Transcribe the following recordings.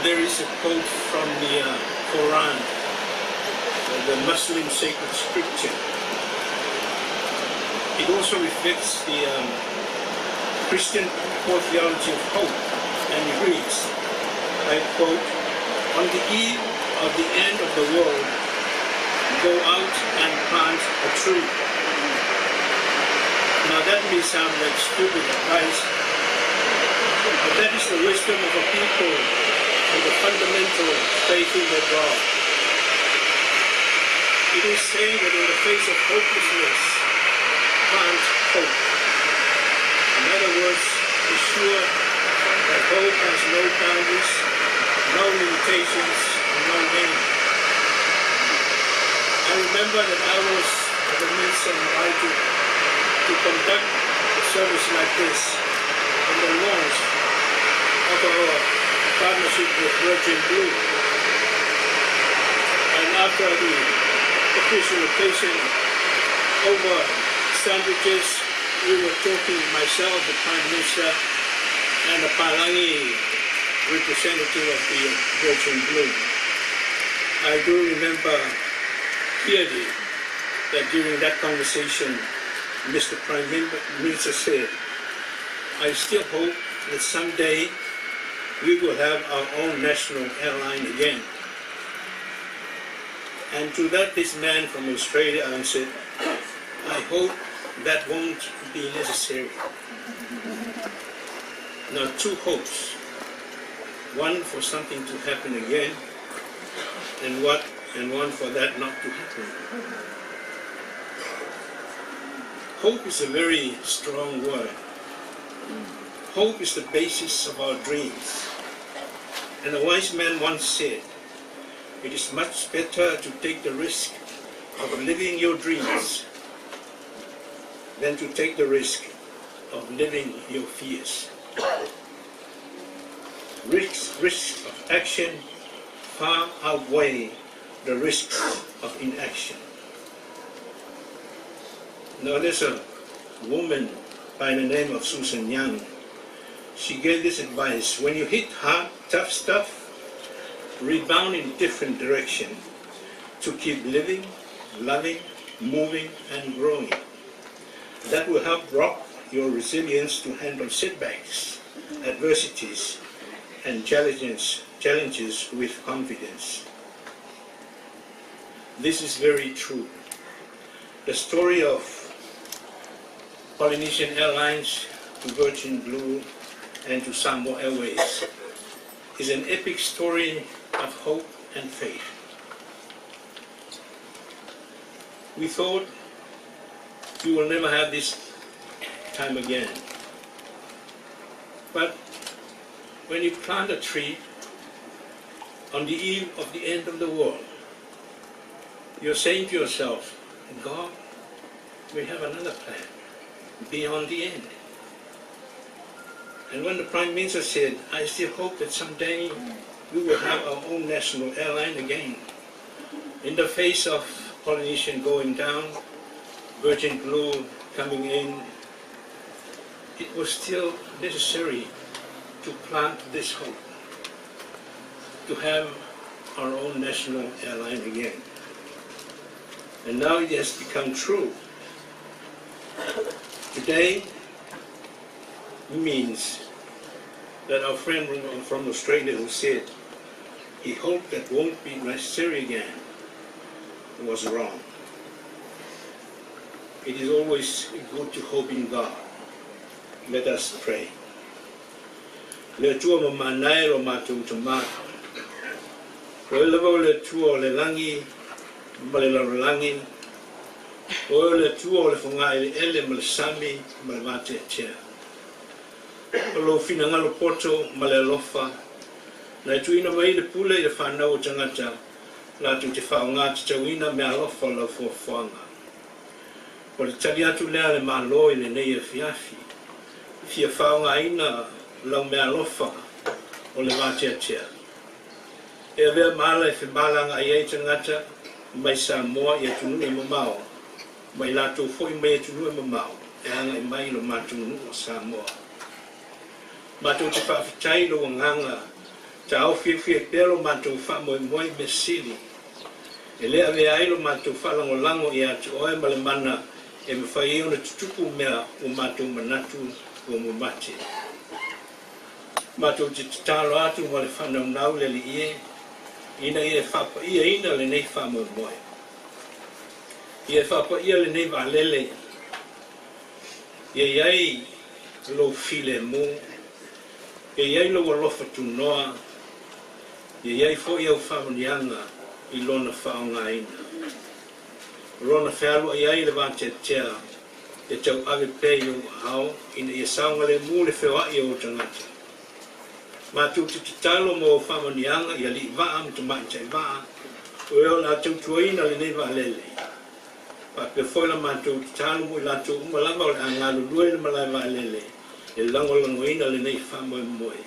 there is a quote from the Quran, the Muslim sacred scripture. It also reflects the Christian core theology of hope, and it reads, I quote, on the eve of the end of the world, go out and plant a tree. Now that may sound like stupid advice, but that is the wisdom of a people and the fundamental faith in their God. It is saying that in the face of hopelessness, plant hope. In other words, be sure that hope has no boundaries, no limitations, and no end. I remember that I was at the Mensa invited to conduct a service like this on the launch of our partnership with Virgin Blue. And after the official occasion, over sandwiches, we were talking, myself, the Prime Minister, and the Palangi representative of the Virgin Blue. I do remember clearly that during that conversation, Mr. Prime Minister said, I still hope that someday we will have our own national airline again. And to that, this man from Australia answered, I hope that won't be necessary. Now, two hopes. One for something to happen again, and one for that not to happen. Hope is a very strong word. Hope is the basis of our dreams. And a wise man once said, it is much better to take the risk of living your dreams than to take the risk of living your fears. Risks of action far outweigh the risks of inaction. Now there's a woman by the name of Susan Young. She gave this advice: when you hit hard, tough stuff, rebound in different direction to keep living, loving, moving, and growing. That will help rock your resilience to handle setbacks, adversities, and challenges with confidence. This is very true. The story of Polynesian Airlines to Virgin Blue and to Samoa Airways is an epic story of hope and faith. We thought we will never have this time again. But when you plant a tree on the eve of the end of the world, you're saying to yourself, God, we have another plan beyond the end. And when the Prime Minister said, I still hope that someday we will have our own national airline again, in the face of Polynesian going down, Virgin Blue coming in, it was still necessary to plant this hope, to have our own national airline again. And now it has become true. Today means that our friend from Australia who said he hoped that won't be necessary again was wrong. It is always good to hope in God. Let us pray. Le tua mamanai ro mātou tama. Ko lewa le tua o le langi, ma le larolangi. O le tua o le whangai le ele ma le sami, ma le mate tia. O lo fina ngalo poto, ma le lofa. Na tuina mai le pule i le whanau o tangata, la tu te whao ngā te tauina me alofa la fuafuanga. O le tali atu lea le malo i le nei e fiafi. Fia whao ngā ina lau me alofa o le mātia. E avea maala e whimalanga i eita ngata, mai Samoa i atunu e mamao. Mai lato fo i mai atunu e mamao, e anga i mai lo matunu o Samoa. Mato te whawhitai lo nganga, Tau fia pelo mātou wha moe me sili. E lea vea ailo mātou whalango lango i atu oe ma le mana e me whai eo na tutupu mea o mātou manatu o mo mate. Mātou te talo atu ma le whanau nau le li ie, ina ia whapa ia ina le nei wha moe moe. Ia whapa ia le nei valele, ia iai lo file mo, ia iai lo walofa tu noa, ia iai fo iau whamanianga i lona whaonga ina. Rona whealu iai le vante tea, e tau ave pei o hao, ina ia saunga le mu le whewa i o tangata. Mātou te talo mo whamanianga, ia li waa am te mai tai waa, o eo la tau tuaina le nei valele. Pa pe foi la mātou te talo mo i la tau umalama o le angalu lue le malai valele, e langolangoina le nei whamoe moe.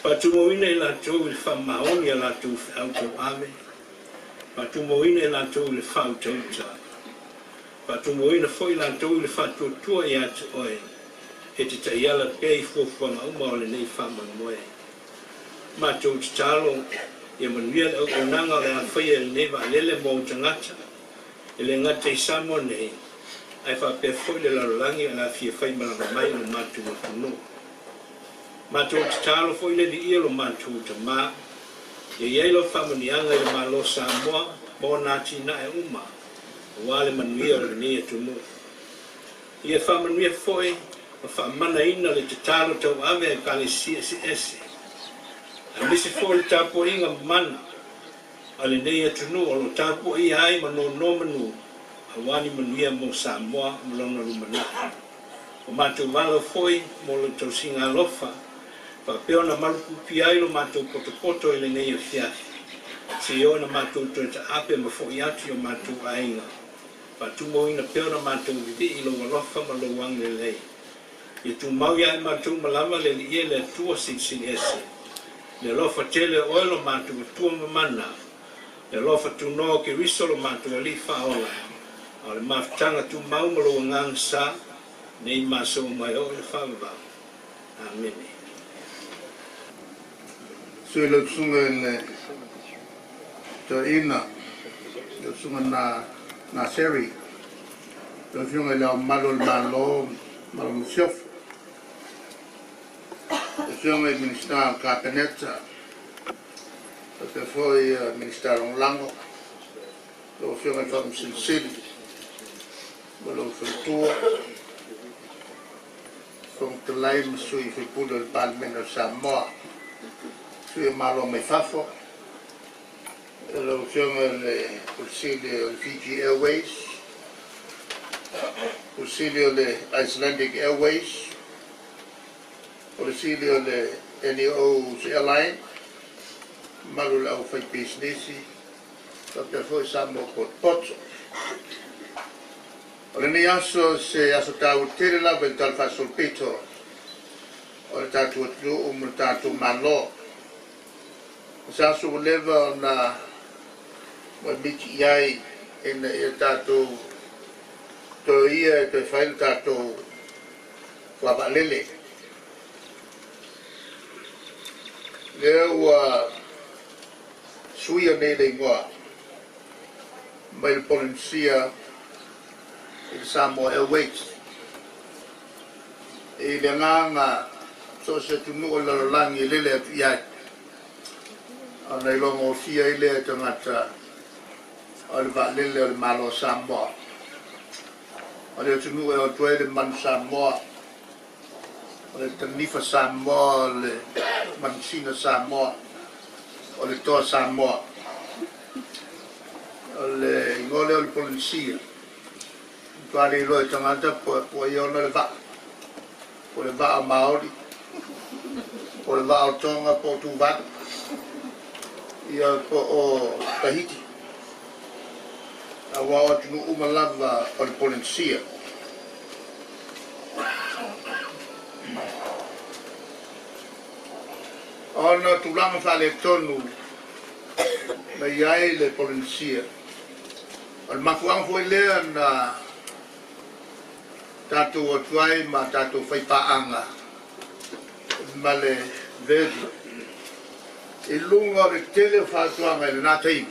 Pa tumoina i la tau i le whamaoni a la tau au tau ave, pa tumoina i la tau i le whau tau ta. Pa tumoina foi la tau i le whatuatua i atu oe, e te taiala pei fuafuanga uma o le nei whamoe moe. Mātou te talo, i manuia le au nanga le a whaia le nei valele mo tangata, e le ngata i Samoa nei, ai whapea foi le larolangi a la fia whai malanga mai no mātou a puno. Mātou te talo foi le li ia lo mātou te mā, e iei lo whamanianga i le malo Samoa, mo nāti na e uma, wa le manuia o le nei a tumu. Ia whamanuia foi, ma whamana ina le te talo tau ave e kale CSS. A misi foi le tapo inga mana, a le nei atu nu o lo tapo i ai ma no manu a wani manuia mo Samoa mo lona lumana. O mātou malo foi mo lo tau singa alofa, pa peo na maluku pi ai lo mātou poto i le nei a fiafi. Si o na mātou tueta ape ma foi atu o mātou ainga. Pa tumo ina peo na mātou vivi i lo alofa ma lo wang le lei. I tu mau ia i mātou malama le li ie le tua sin ese. Le lofa tele oelo mātou tua mamana. Le lofa tu no ke risolo mātou li whaola. O le mawhtanga tu mau malo ngang sa, nei maso mai o le whawa. Amen. So le tsunga le to ina, le tsunga na seri. Le tsunga le malo malo siof. Le tsunga minister cabinet. Perché foi ministero un lango, lo fiume fatto sinceri, lo fatto con il lime sui fipudo del Parlamento Samoa, sui malo me fafo, lo fiume le consiglio Fiji Airways, consiglio le Icelandic Airways, consiglio le Airline. Malu au fai business so per foi Samoa pot o le aso se aso tau tele la vel tal fa solpito o le tatu o mo tatu malo sa su leva na mo biti ai en e tatu to ia to fai tatu wa balele le wa suia nei le ingoa mai le Polynesian i Samoa Airways e le nganga so se tunu o lalangi lele atu iai ana ilongo fia i le tangata o le va lele o le malo Samoa o le tunu e o tue le man Samoa o le tanifa Samoa o le mansina Samoa o le toa Samoa, o le ngole o le Polynesian. Tuale i loe tangata po i ona le vaa. Po le vaa Maori, po le vaa o Tonga po Tuvalu, ia po o Tahiti. A wao tunu umalava o le Polynesian. Ona tulanga fale tonu na iai le Polynesian. Al mafuang foi lea na tatu o tuai ma tatu fai paanga ma le vedi ilunga le tele whātuanga le nātei.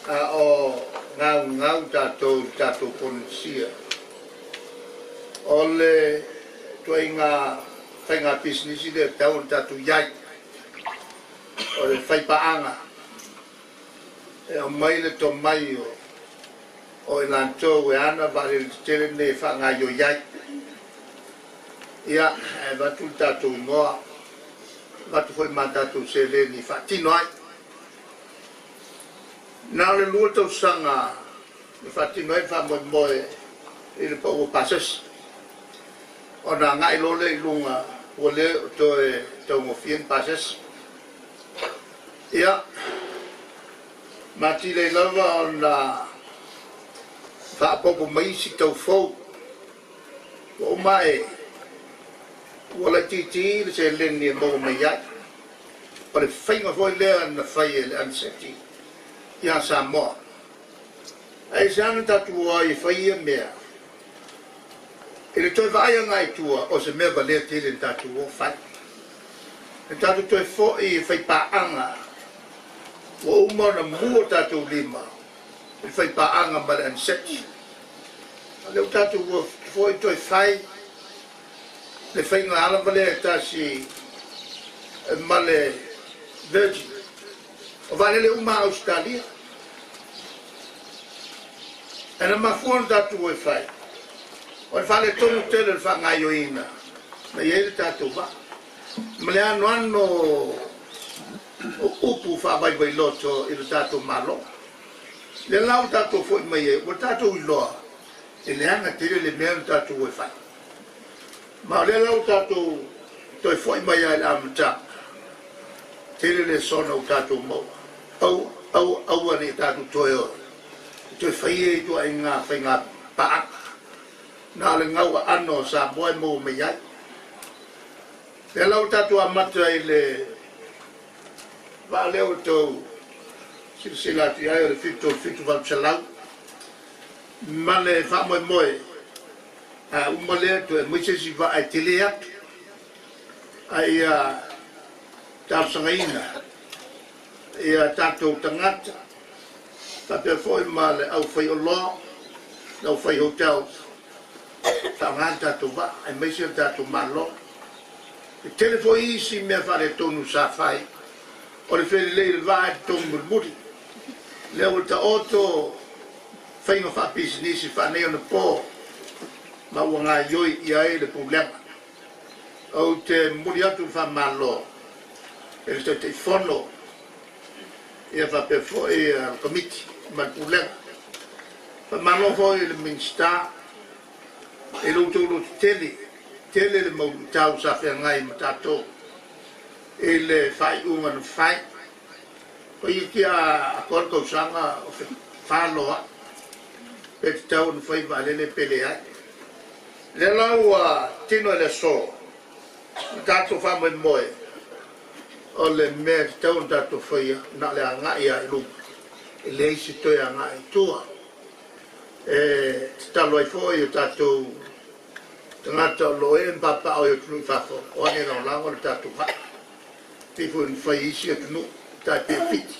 O ngau tātou Polynesian. O le tuai ngā business le tau tātou iai. O le whaipaanga. E o mai le to mai o i lantou e ana vare le tele ne whanga yo iai. Ia, e watu tātou noa. Watu foi tātou se le ni whatino ai. Nā le lua tau sanga, le whatino ai whamoe i le pau o pasas. O nā ngai lole i lunga, ua le o toe tau ngofien pasas. Ia, mati le lava o nā whaapopo mai si tau fau. O mai, ua lai titi le se leni e mo mai ai. O le whainga foi lea na whai e le anseti. Ia Samoa. Ai sana tatu ai whai e mea. E le toi vaia ngai tua o se mea balea tele tatu o whai. E tatu toi fo i whai paanga. Wa umana mua tatu lima. E whai paanga ma le anseti. A leo tatu o fo i toi whai. Le whai ngā ala balea tasi ma le Virgin. O vale le uma Australia. E na mafuan tatu e whai. O le whale tonu tele le whangai o ina. Na iei tatu wa. Ma le ano o upu whawai wai loto i le tatu malo. Le lau tatu fwoi mai e. O tatu i loa. E le anga tele le mea tatu e whai. Ma le lau tatu toi fwoi mai e le amata. Tele le sona o tatu mo. Au ane tatu toi o. Toi whai e tua i ngā whai ngā paa. Nā le ngau ano sa boe mo me iai. Le lau tatu amata i le va leo tau sila ti ai o le fitu val chalau. Ma le wha moe moe. Uma lea tu e moise si va ai tele atu. Ai tāpsanga ina. Ia tātou tangata. Tāpea foi ma le au whai o loa. Au whai hotel. Tāngā tātou va. Ai meise tātou malo. E telefo isi mea whare tonu sa whai. O le whele le va e tonu murmuri. Leo ta oto whainga wha business i whaneo na pō. Ma ua ngā ioi i ai le problema. Au te muri atu wha malo. E le te whono. Ia wha pe fo e komiti. Ma le problema. Wha malo fo e le minsta. E lo tō lo tele. Tele le mau tau sa whea ngai ma tātou. E le whai unga na whai. Ko i kia a korko sanga o whaloa. Pe te tau na whai valele pele ai. Le lau tino le so. Tātou whamoe moe. O le mea te tau na tātou whaia. Na le a ngai a ilupa. E le isi toi a ngai tua. E te talo ai fōi o tātou. Tangata o loe mpapa o yo tunu whafo. O ane rao lango le tātou wha. Pifu in whai isi o tunu. Tai pe piti.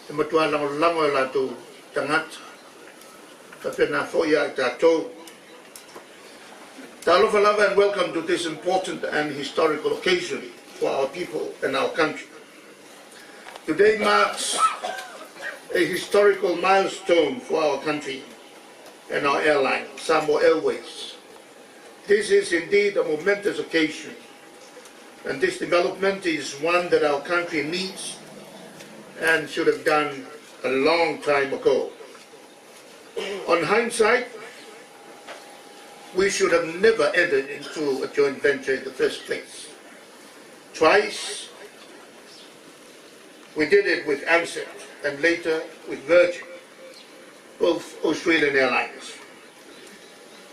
E matua lango e lātou tangata. Ta pena fōi a tātou. Talofa lava and welcome to this important and historical occasion for our people and our country. Today marks a historical milestone for our country and our airline, Samoa Airways. This is indeed a momentous occasion, and this development is one that our country needs and should have done a long time ago. On hindsight, we should have never entered into a joint venture in the first place. Twice, we did it with Ansett and later with Virgin, both Australian Airlines.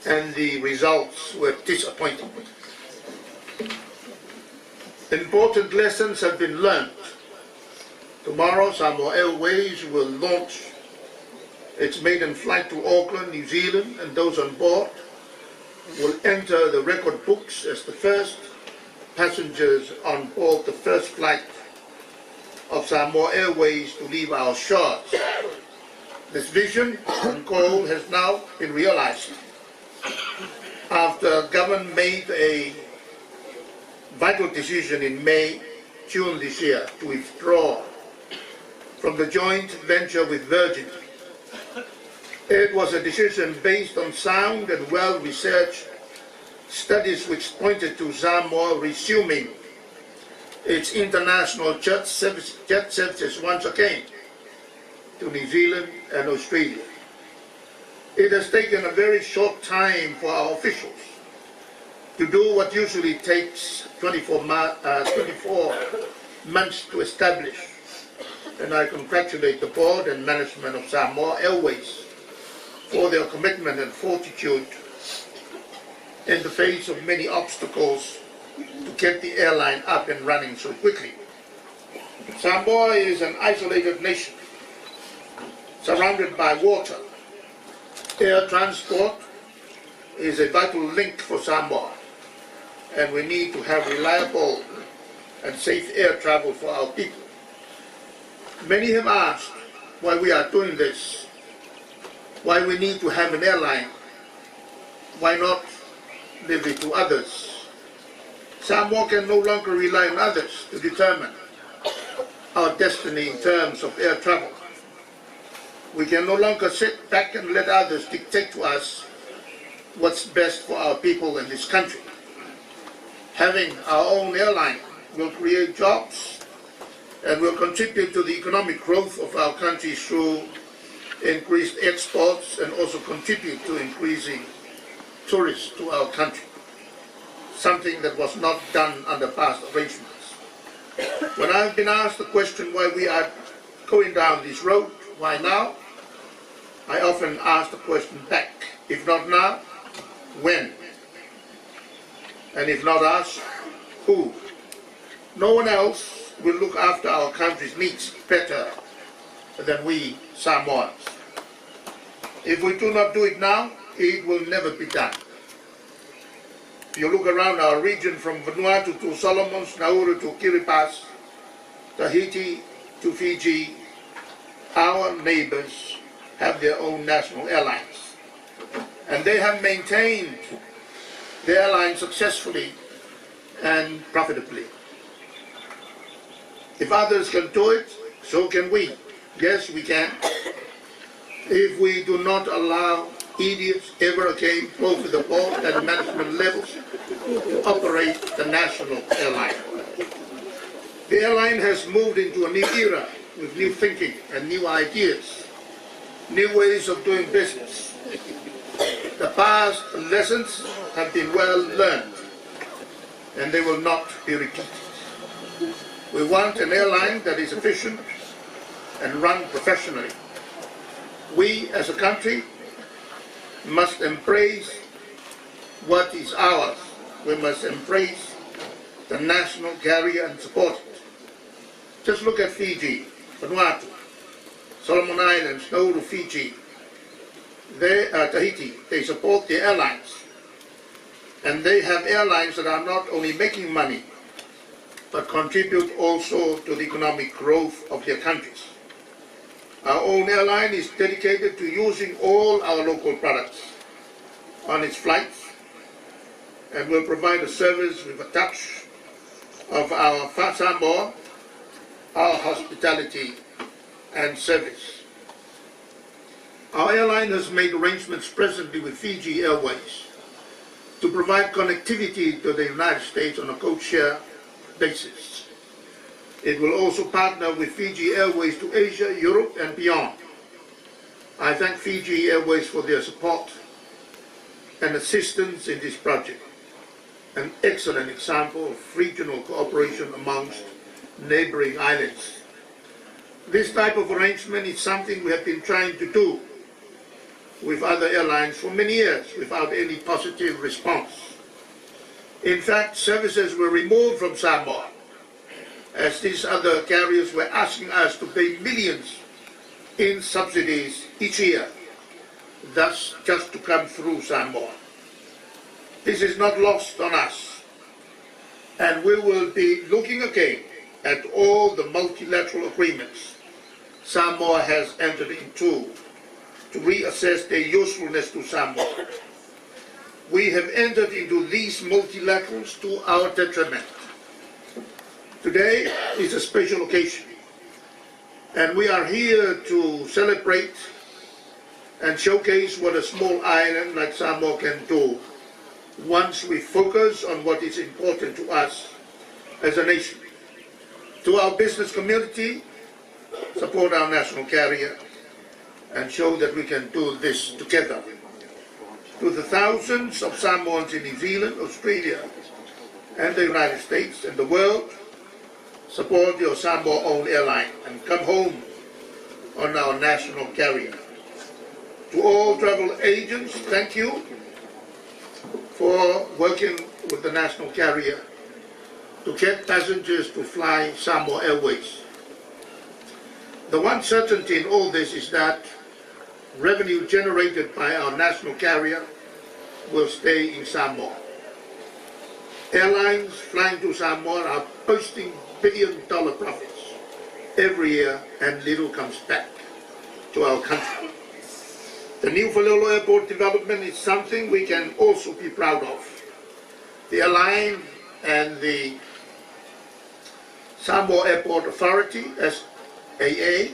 And the results were disappointing. Important lessons have been learned. Tomorrow, Samoa Airways will launch its maiden flight to Auckland, New Zealand, and those on board will enter the record books as the first passengers on board the first flight of Samoa Airways to leave our shores. This vision and goal has now been realized after government made a vital decision in June this year to withdraw from the joint venture with Virgin. It was a decision based on sound and well-researched studies which pointed to Samoa resuming its international jet services once again to New Zealand and Australia. It has taken a very short time for our officials to do what usually takes 24 months to establish, and I congratulate the board and management of Samoa Airways for their commitment and fortitude in the face of many obstacles to get the airline up and running so quickly. Samoa is an isolated nation surrounded by water. Air transport is a vital link for Samoa, and we need to have reliable and safe air travel for our people. Many have asked why we are doing this, why we need to have an airline, why not leave it to others. Samoa can no longer rely on others to determine our destiny in terms of air travel. We can no longer sit back and let others dictate to us what's best for our people in this country. Having our own airline will create jobs and will contribute to the economic growth of our country through increased exports and also contribute to increasing tourists to our country, something that was not done under past arrangements. When I've been asked the question why we are going down this road, why now, I often ask the question back, if not now, when? And if not us, who? No one else will look after our country's needs better than we Samoans. If we do not do it now, it will never be done. If you look around our region from Vanuatu to Solomons, Nauru to Kiribati, Tahiti to Fiji, our neighbors have their own national airlines. And they have maintained the airline successfully and profitably. If others can do it, so can we. Yes, we can. If we do not allow idiots ever again, both at the board and management levels, to operate the national airline. The airline has moved into a new era with new thinking and new ideas, new ways of doing business. The past lessons have been well learned, and they will not be repeated. We want an airline that is efficient and run professionally. We, as a country, must embrace what is ours. We must embrace the national carrier and support it. Just look at Fiji, Vanuatu, Solomon Islands, Nauru, Fiji, Tahiti. They support the airlines. And they have airlines that are not only making money, but contribute also to the economic growth of their countries. Our own airline is dedicated to using all our local products on its flights and will provide a service with a touch of our Samoa, our hospitality and service. Our airline has made arrangements presently with Fiji Airways to provide connectivity to the United States on a code-share basis. It will also partner with Fiji Airways to Asia, Europe and beyond. I thank Fiji Airways for their support and assistance in this project, an excellent example of regional cooperation amongst neighboring islands. This type of arrangement is something we have been trying to do with other airlines for many years without any positive response. In fact, services were removed from Samoa as these other carriers were asking us to pay millions in subsidies each year, thus just to come through Samoa. This is not lost on us, and we will be looking again at all the multilateral agreements Samoa has entered into to reassess their usefulness to Samoa. We have entered into these multilaterals to our detriment. Today is a special occasion, and we are here to celebrate and showcase what a small island like Samoa can do once we focus on what is important to us as a nation. To our business community, support our national carrier and show that we can do this together. To the thousands of Samoans in New Zealand, Australia, and the United States and the world, support your Samoa-owned airline and come home on our national carrier. To all travel agents, thank you for working with the national carrier to get passengers to fly Samoa Airways. The one certainty in all this is that revenue generated by our national carrier will stay in Samoa. Airlines flying to Samoa are posting billion-dollar profits every year, and little comes back to our country. The new Polynesian Airport development is something we can also be proud of. The Airline and the Samoa Airport Authority, SAA,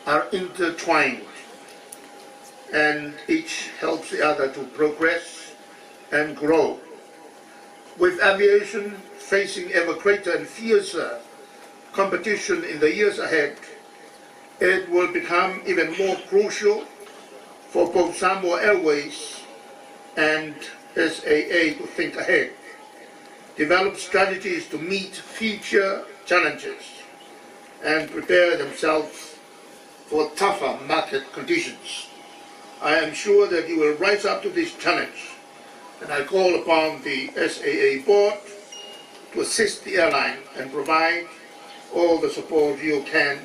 are intertwined, and each helps the other to progress and grow. With aviation facing ever greater and fiercer competition in the years ahead, it will become even more crucial for both Samoa Airways and SAA to think ahead, develop strategies to meet future challenges, and prepare themselves for tougher market conditions. I am sure that you will rise up to this challenge, and I call upon the SAA board to assist the airline and provide all the support you can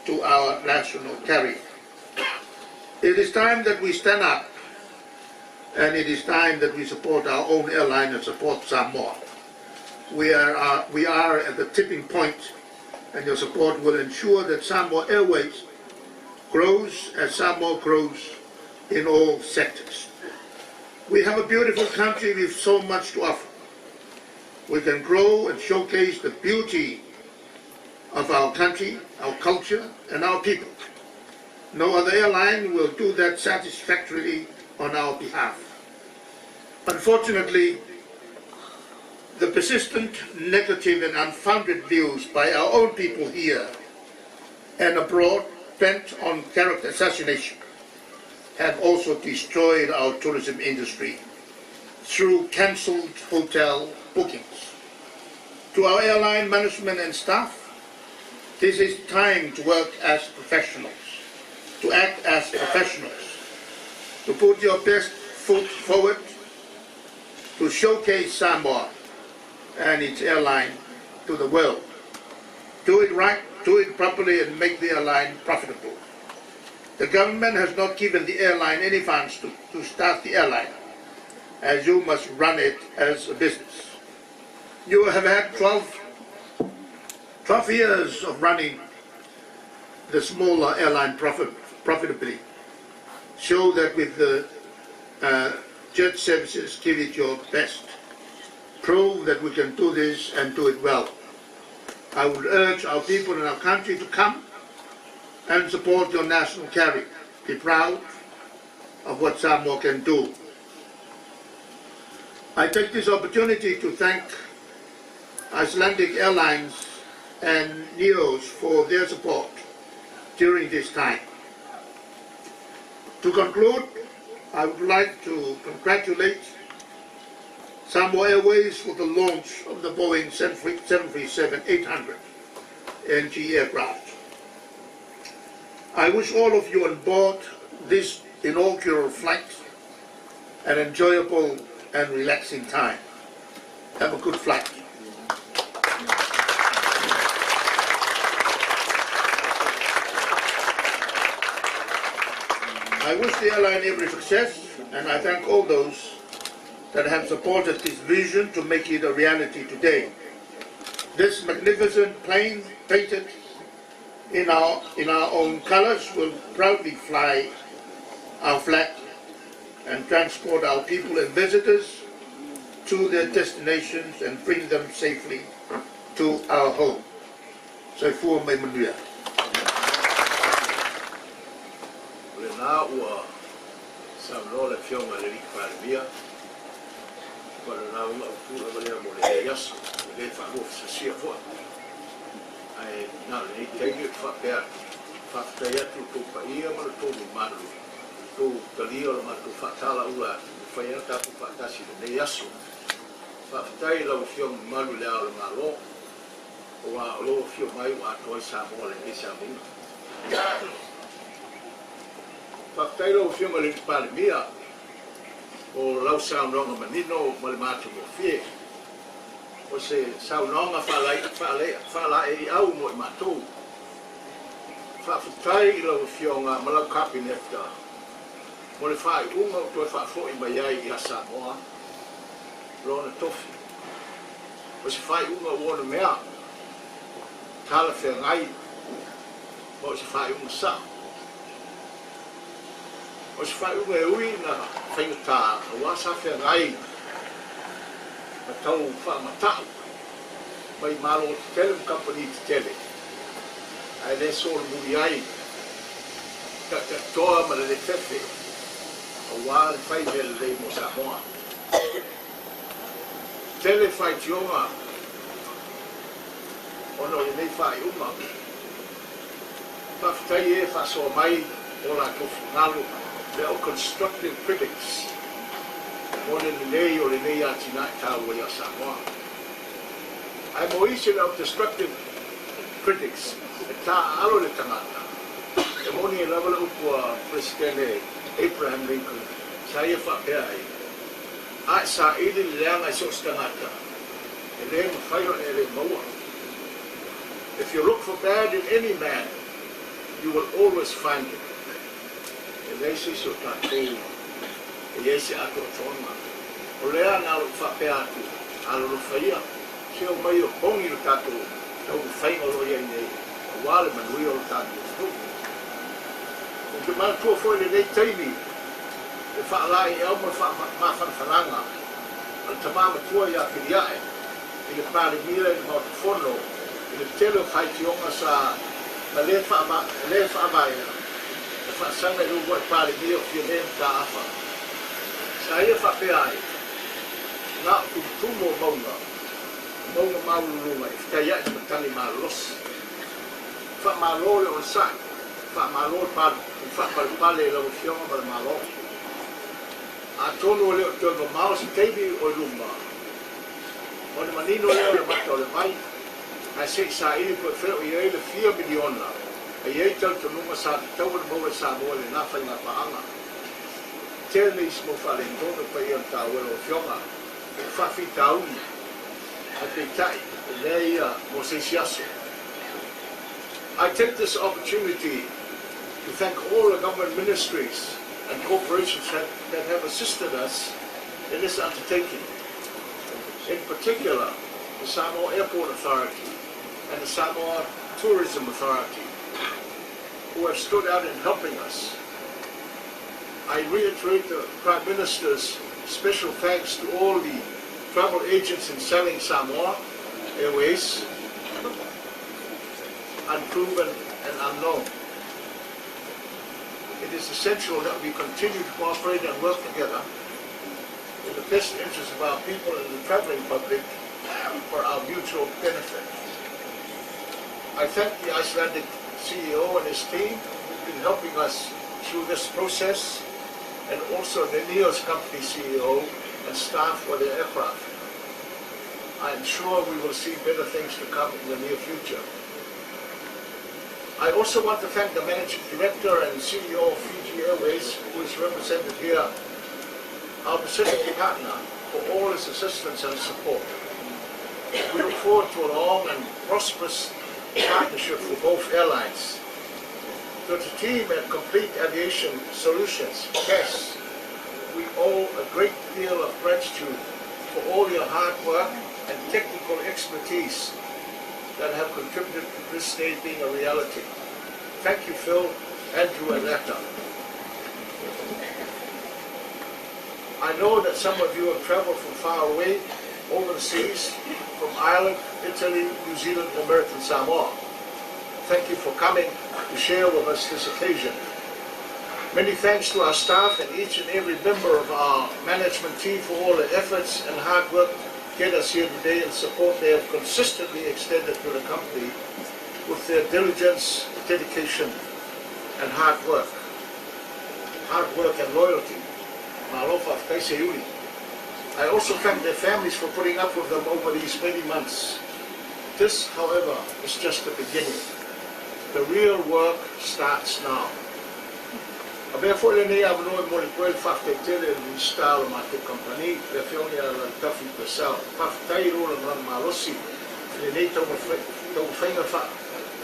to our national carrier. It is time that we stand up, and it is time that we support our own airline and support Samoa. We are at the tipping point, and your support will ensure that Samoa Airways grows as Samoa grows in all sectors. We have a beautiful country with so much to offer. We can grow and showcase the beauty of our country, our culture, and our people. No other airline will do that satisfactorily on our behalf. Unfortunately, the persistent negative and unfounded views by our own people here and abroad bent on character assassination have also destroyed our tourism industry through cancelled hotel bookings. To our airline management and staff, this is time to work as professionals, to act as professionals, to put your best foot forward, to showcase Samoa and its airline to the world. Do it right, do it properly, and make the airline profitable. The government has not given the airline any funds to start the airline, as you must run it as a business. You have had 12 years of running the smaller airline profitably. Show that with the jet services, give it your best. Prove that we can do this and do it well. I would urge our people in our country to come and support your national carrier. Be proud of what Samoa can do. I take this opportunity to thank Icelandic Airlines and NEOS for their support during this time. To conclude, I would like to congratulate Samoa Airways for the launch of the Boeing 737-800 NG aircraft. I wish all of you on board this inaugural flight an enjoyable and relaxing time. Have a good flight. I wish the airline every success, and I thank all those that have supported this vision to make it a reality today. This magnificent plane, painted in our own colors, will proudly fly our flag and transport our people and visitors to their destinations and bring them safely to our home. So for my manuia. Le na ua sa no le fionga le Palimia. Para na uma pula vale mo le yaso le fa lo sa sia fo. Ai na le tei fa per fa ya tu tu pa ia mo to malu. Tu talio ma tu fa tala ua fa ya ta tu fa ta si le yaso. Fa tai lo fiong malu le ala malo. Wa lo fio mai wa to sa mo le sa mo. Faktai lo fio ma le Palimia o lau saunonga manino ma le matu mo fie o se saunonga whala e au mo i matu whawhitai lau fionga ma lau kapineta mo le whai unga o toi whafo i mai ai i a Samoa rona tofi o se whai unga o ona mea tala whea ngai mo se whai unga sa o se whai unga e ui na whaingata o wasa whea ngai na tau whamatau mai malo te tele company te tele ai le sora muri ai ka toa ma le tefe o wā le whai mele le mo Samoa tele whai tionga ono i nei whai unga whawhitai e whasoa mai o la tofu ngalu le o constructive critics o le nei o le nei ati nai tau o ia Samoa. Ai mo isi le o destructive critics e tā alo le tangata e moni e lawa le upua Presidente Abraham Lincoln sa ia whapea ai a sa ili le leanga i sos tangata e le mawhaio e le maua. If you look for bad in any man, you will always find it. E leisi so tātou, e eisi ato tōna. O lea nā lo whapea atu, alo lo whaia, se o mai o bongi lo tātou, tau whainga lo iei nei, o wale manui o lo tātou. O ke mana tua fwoi le nei teimi, e whaalai e au ma mawhanwhananga, al tamama tua ia whiriae, i le Palimia i mau te whono, i le telo whaitionga sa ma le whaamaia, e whaasanga i uwa i Palimia o fia nem tā awha. Sa ia whapea ai, ngā kutumo maunga maulurunga, i whitai ai matani mālos. Whaamālore o sa, whaamālore whaapalipale e lau fionga ma le mālo. A tonu o leo tōno mao si teimi o luma. O le manino leo le mata o le mai, ai se sa ili po feo i ele 4 miliona. Ai ei tau tonunga sa te tau le maua Samoa le nafai ngā paanga. Tēne isi mo whale ntono pa i anta uelo o fionga. Whawhi tauni. A te tai. Le ia mo se siaso. I take this opportunity to thank all the government ministries and corporations that have assisted us in this undertaking. In particular, the Samoa Airport Authority and the Samoa Tourism Authority, who have stood out in helping us. I reiterate the Prime Minister's special thanks to all the travel agents in selling Samoa, Airways, unproven and unknown. It is essential that we continue to cooperate and work together in the best interest of our people and the traveling public for our mutual benefit. I thank the Icelandic CEO and his team who've been helping us through this process, and also the NEOS company CEO and staff for the aircraft. I am sure we will see better things to come in the near future. I also want to thank the Managing Director and CEO of Fiji Airways, who is represented here, our Pacific partner, for all his assistance and support. We look forward to a long and prosperous partnership for both airlines. To the team at Complete Aviation Solutions, CAS, we owe a great deal of gratitude for all your hard work and technical expertise that have contributed to this day being a reality. Thank you, Phil, Andrew, and Letta. I know that some of you have traveled from far away, over the seas, from Ireland, Italy, New Zealand, and American Samoa. Thank you for coming to share with us this occasion. Many thanks to our staff and each and every member of our management team for all the efforts and hard work to get us here today and support they have consistently extended to the company with their diligence, dedication, and hard work and loyalty. I also thank their families for putting up with them over these many months. This, however, is just the beginning. The real work starts now. Abia fo le nei avno e mo le koe whaftetele ni style ma te company le whioni a la tafi pesau. Whaftai ro le man malosi le nei tau whainga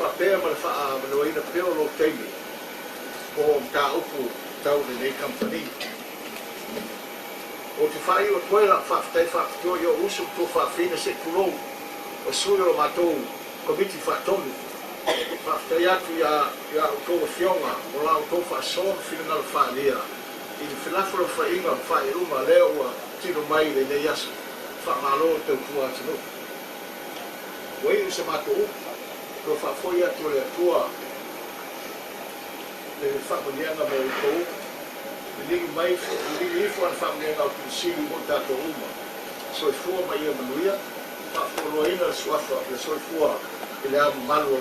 whapea ma le wha a manoina peo lo teimi. O mta upu tau le nei company. O te whai o koe la whaftai whaftua yo usum to whawhina se kurou. O sui o matou komiti whatonu. Whaftai atu ia o tō whionga, o la o tō whaasona whina la whaania. I ni whilafura whainga whaeruma leo ua tino mai le nei asa. Whamalo tau tua atinu. Wei usa matou, lo whafoi atu le atua. Le whamanianga me o tō. Le ligi mai, le ligi ifu an whamanianga o kunsiri mo tato uma. So i fua mai ia manuia, whafoloina le suafa, le soi fua. Ele é um malu,